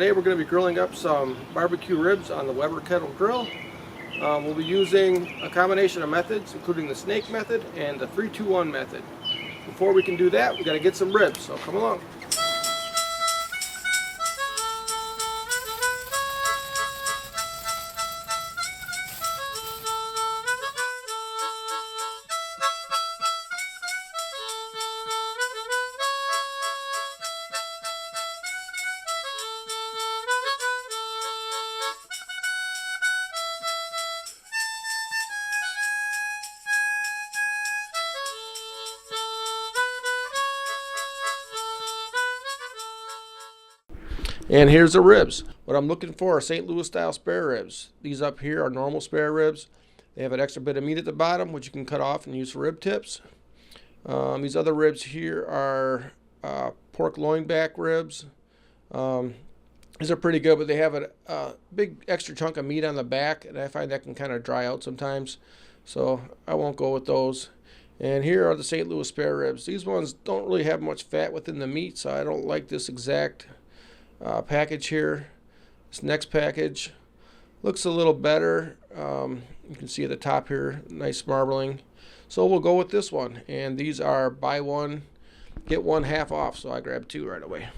Today we're going to be grilling up some barbecue ribs on the Weber kettle grill. We'll be using a combination of methods, including the snake method and the 3-2-1 method. Before we can do that, we got to get some ribs, so come along. And here's the ribs. What I'm looking for are St. Louis style spare ribs. These up here are normal spare ribs. They have an extra bit of meat at the bottom, which you can cut off and use for rib tips. These other ribs here are pork loin back ribs. These are pretty good, but they have a big extra chunk of meat on the back, and I find that can kind of dry out sometimes. So I won't go with those. And here are the St. Louis spare ribs. These ones don't really have much fat within the meat, so I don't like this exact package here. This next package looks a little better. You can see at the top here, nice marbling. So we'll go with this one. And these are buy one, get one half off. So I grabbed two right away.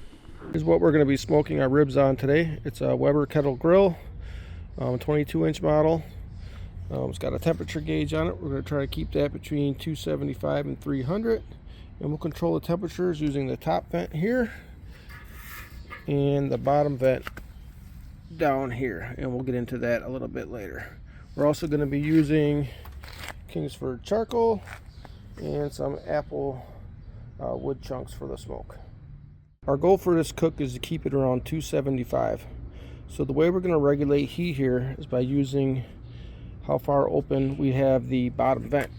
Here's what we're going to be smoking our ribs on today. It's a Weber kettle grill, 22-inch model. It's got a temperature gauge on it. We're going to try to keep that between 275 and 300. And we'll control the temperatures using the top vent here and the bottom vent down here, and we'll get into that a little bit later. We're also going to be using Kingsford charcoal and some apple wood chunks for the smoke. Our goal for this cook is to keep it around 275. So the way we're going to regulate heat here is by using how far open we have the bottom vent.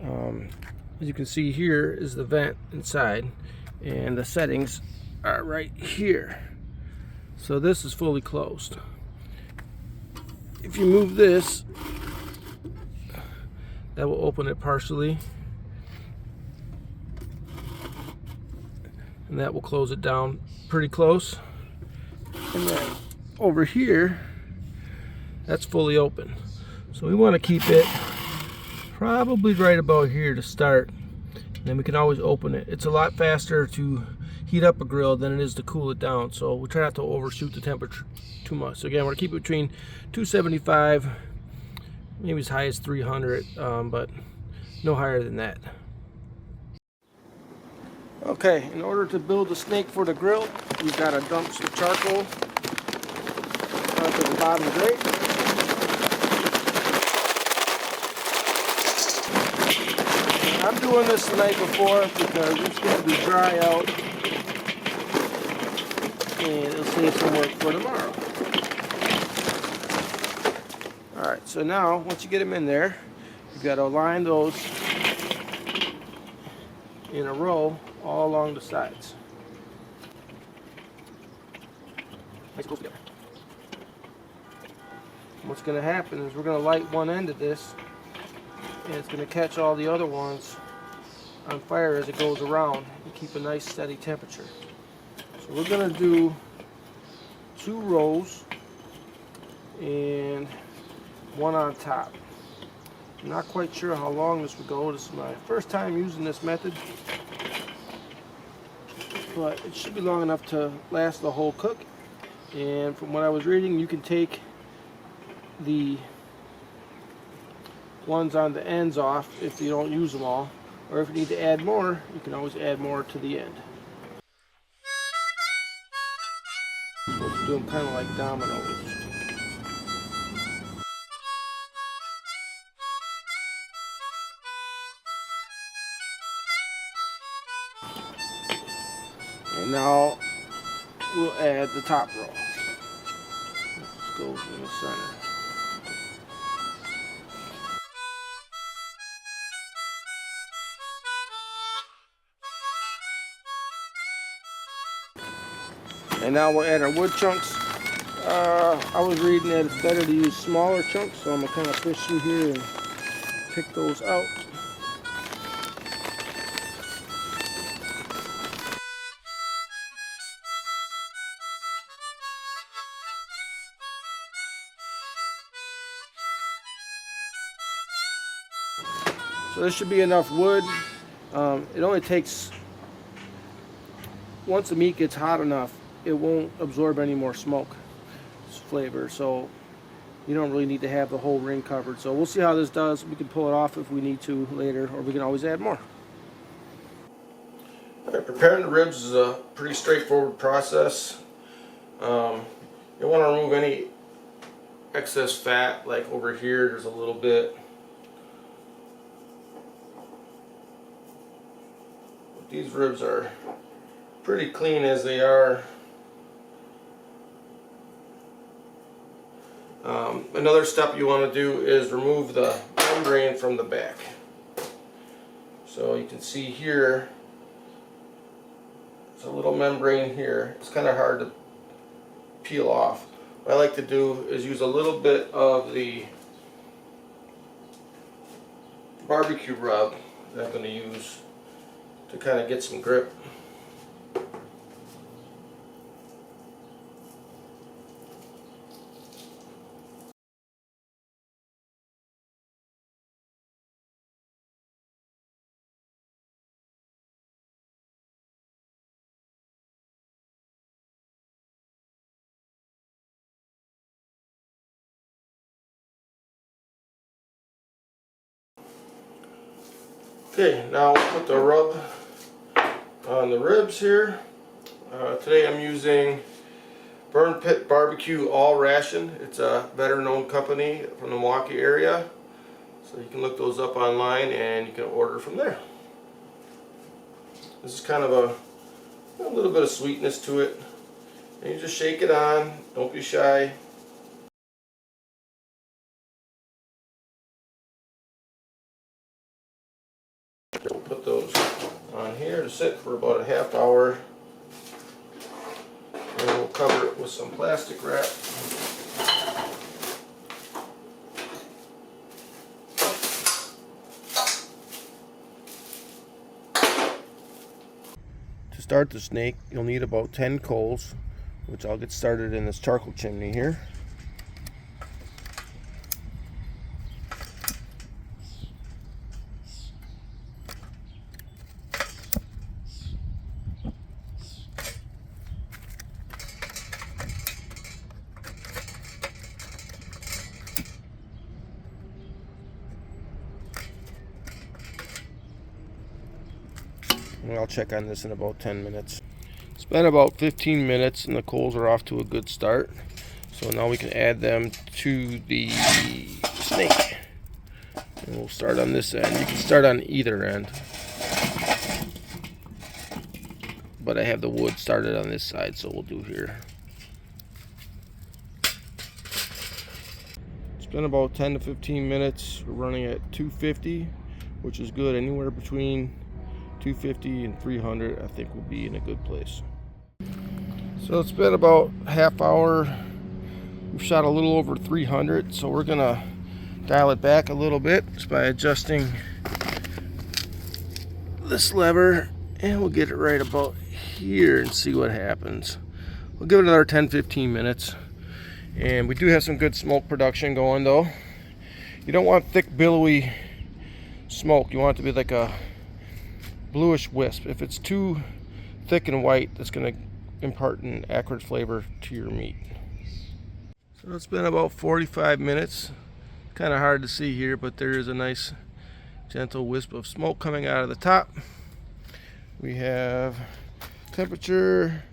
As you can see, here is the vent inside, and the settings are right here. So this is fully closed. If you move this, that will open it partially, and that will close it down pretty close. And then over here, that's fully open. So we want to keep it probably right about here to start, and then we can always open it. It's a lot faster to heat up a grill than it is to cool it down, so we try not to overshoot the temperature too much. So again, we're going to keep it between 275, maybe as high as 300, but no higher than that. Okay, in order to build a snake for the grill, you've got to dump some charcoal onto the bottom grate. I'm doing this the night before because it's going to be dry out, and it'll save some work for tomorrow. Alright, so now once you get them in there, you've got to align those in a row all along the sides. Nice close together. What's going to happen is we're going to light one end of this, and it's going to catch all the other ones on fire as it goes around and keep a nice steady temperature. So we're going to do 2 rows and one on top. I'm not quite sure how long this would go. This is my first time using this method, but it should be long enough to last the whole cook. And from what I was reading, you can take the ones on the ends off if you don't use them all, or if you need to add more, you can always add more to the end. Do them kind of like dominoes. And now we'll add the top row. Let's go in the center. And now we'll add our wood chunks. I was reading that it's better to use smaller chunks, so I'm going to kind of fish through here and pick those out. So this should be enough wood. It only takes, once the meat gets hot enough, it won't absorb any more smoke flavor. So you don't really need to have the whole ring covered. So we'll see how this does. We can pull it off if we need to later, or we can always add more. Alright, preparing the ribs is a pretty straightforward process. You want to remove any excess fat, like over here there's a little bit. But these ribs are pretty clean as they are. Another step you want to do is remove the membrane from the back. So you can see here, there's a little membrane here. It's kind of hard to peel off. What I like to do is use a little bit of the barbecue rub that I'm going to use to kind of get some grip. Okay, now I'll put the rub on the ribs here. Today I'm using Burn Pit Barbecue All Ration. It's a better known company from the Milwaukee area. So you can look those up online and you can order from there. This is kind of a little bit of sweetness to it. And you just shake it on, don't be shy. We'll put those on here to sit for about a half hour. And we'll cover it with some plastic wrap. To start the snake, you'll need about 10 coals, which I'll get started in this charcoal chimney here. And I'll check on this in about 10 minutes. It's been about 15 minutes and the coals are off to a good start. So now we can add them to the snake. And we'll start on this end. You can start on either end. But I have the wood started on this side, so we'll do here. It's been about 10 to 15 minutes. We're running at 250, which is good. Anywhere between 250 and 300 I think will be in a good place. So it's been about half hour. We've shot a little over 300, so we're gonna dial it back a little bit just by adjusting this lever, and we'll get it right about here and see what happens. We'll give it another 10-15 minutes, and we do have some good smoke production going though. You don't want thick billowy smoke. You want it to be like a bluish wisp. If it's too thick and white, that's going to impart an acrid flavor to your meat. So it's been about 45 minutes. Kind of hard to see here, but there is a nice gentle wisp of smoke coming out of the top. We have temperature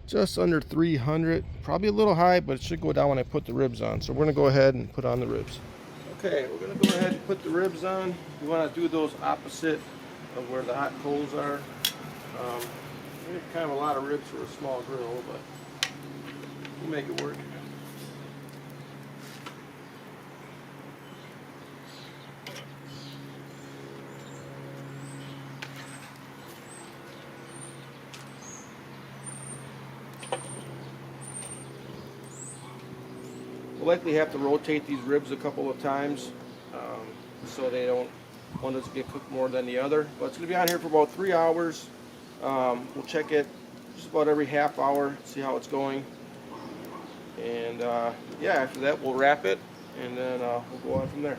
just under 300, probably a little high, but it should go down when I put the ribs on. So we're going to go ahead and put on the ribs. Okay, we're going to go ahead and put the ribs on. You want to do those opposite of where the hot coals are. We have kind of a lot of ribs for a small grill, but we'll make it work. We'll likely have to rotate these ribs a couple of times so they don't, one doesn't get cooked more than the other. But it's going to be on here for about 3 hours. We'll check it just about every half hour, see how it's going. And yeah, after that we'll wrap it, and then we'll go on from there.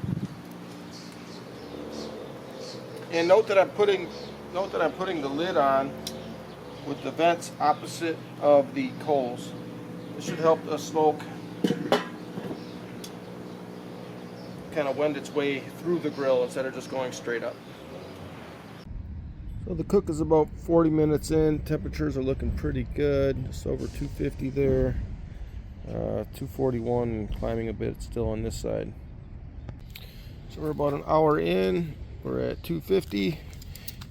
And note that I'm putting the lid on with the vents opposite of the coals. This should help the smoke kind of wend its way through the grill instead of just going straight up. So the cook is about 40 minutes in. Temperatures are looking pretty good. Just over 250 there. 241 and climbing a bit still on this side. So we're about an hour in. We're at 250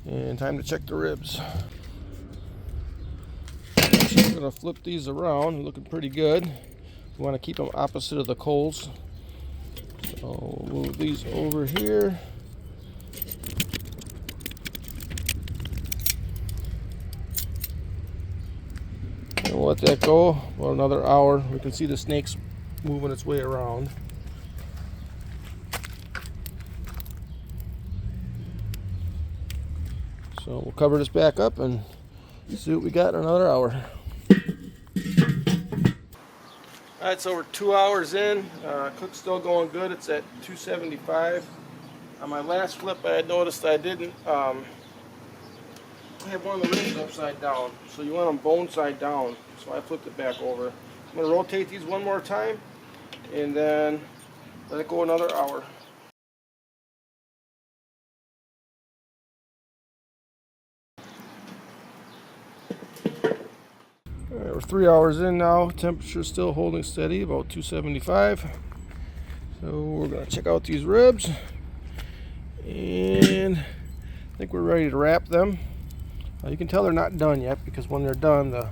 and time to check the ribs. So I'm going to flip these around. Looking pretty good. We want to keep them opposite of the coals. So we'll move these over here. And we'll let that go about another hour. We can see the snake's moving its way around. So we'll cover this back up and see what we got in another hour. Alright, so we're 2 hours in. Cook's still going good. It's at 275. On my last flip, I had noticed I didn't have one of the ribs upside down. So you want them bone side down. So I flipped it back over. I'm going to rotate these one more time and then let it go another hour. Alright, we're 3 hours in now. Temperature's still holding steady, about 275. So we're going to check out these ribs. And I think we're ready to wrap them. You can tell they're not done yet because when they're done, the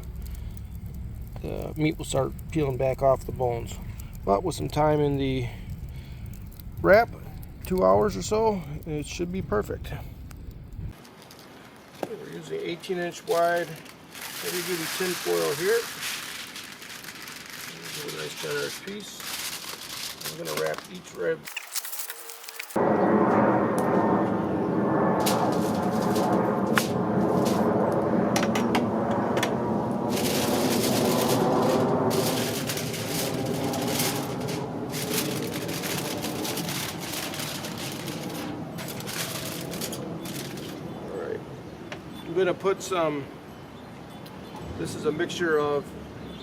meat will start peeling back off the bones. But with some time in the wrap, 2 hours or so, it should be perfect. So we're using 18-inch wide heavy duty tin foil here. Do a nice generous piece. I'm going to wrap each rib. Alright. I'm going to put some. This is a mixture of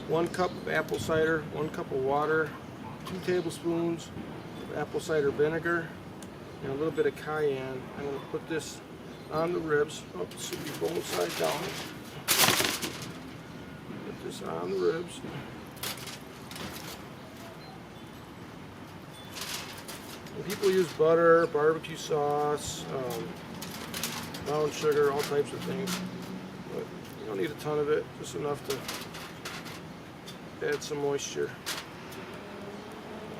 1 cup of apple cider, 1 cup of water, 2 tablespoons of apple cider vinegar, and a little bit of cayenne. I'm going to put this on the ribs. Oh, this should be bone side down. Put this on the ribs. And people use butter, barbecue sauce, brown sugar, all types of things. But you don't need a ton of it, just enough to add some moisture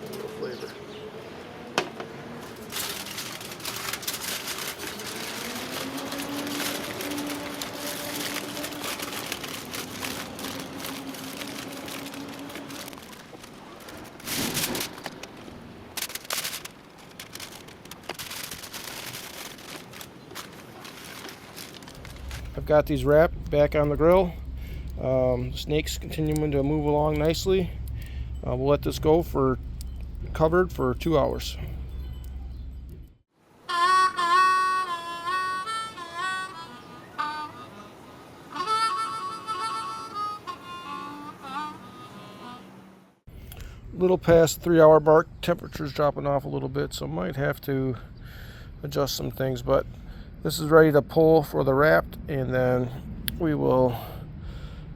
and a little flavor. I've got these wrapped back on the grill. The snake's continuing to move along nicely. We'll let this go for covered for 2 hours. A little past the 3 hour mark, temperature's dropping off a little bit, so might have to adjust some things, but this is ready to pull for the wrapped, and then we will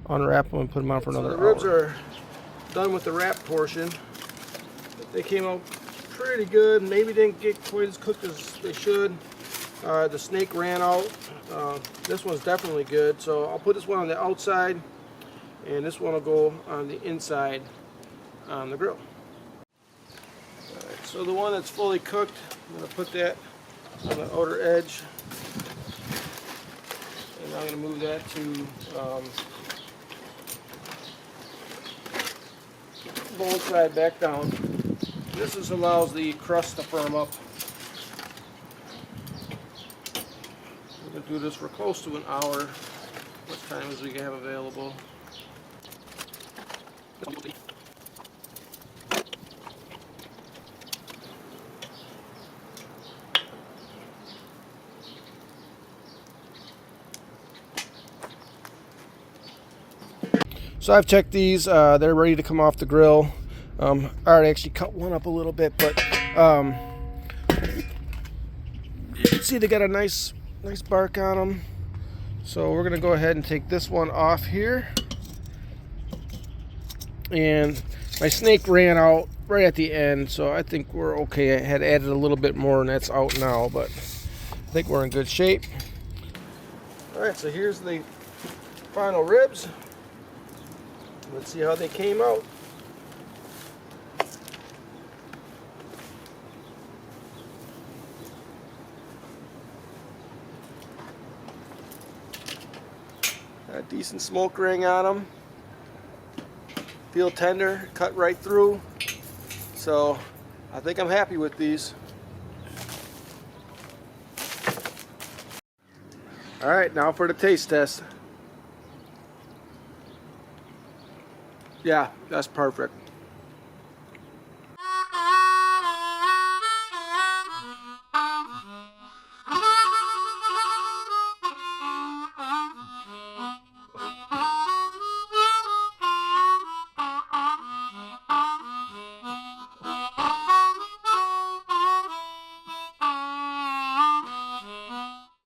unwrap them and put them on for another hour. The ribs are done with the wrap portion. They came out pretty good. Maybe didn't get quite as cooked as they should. The snake ran out. This one's definitely good, so I'll put this one on the outside, and this one will go on the inside on the grill. Alright, so the one that's fully cooked, I'm going to put that on the outer edge, and I'm going to move that to bone side back down. This allows the crust to firm up. We're going to do this for close to an hour. What time as we have available. So I've checked these. They're ready to come off the grill. I already actually cut one up a little bit, but you can see they got a nice bark on them. So we're gonna go ahead and take this one off here. And my snake ran out right at the end, so I think we're okay. I had added a little bit more, and that's out now, but I think we're in good shape. All right, so here's the final ribs. Let's see how they came out. Got a decent smoke ring on them. Feel tender, cut right through. So I think I'm happy with these. All right, now for the taste test. Yeah, that's perfect.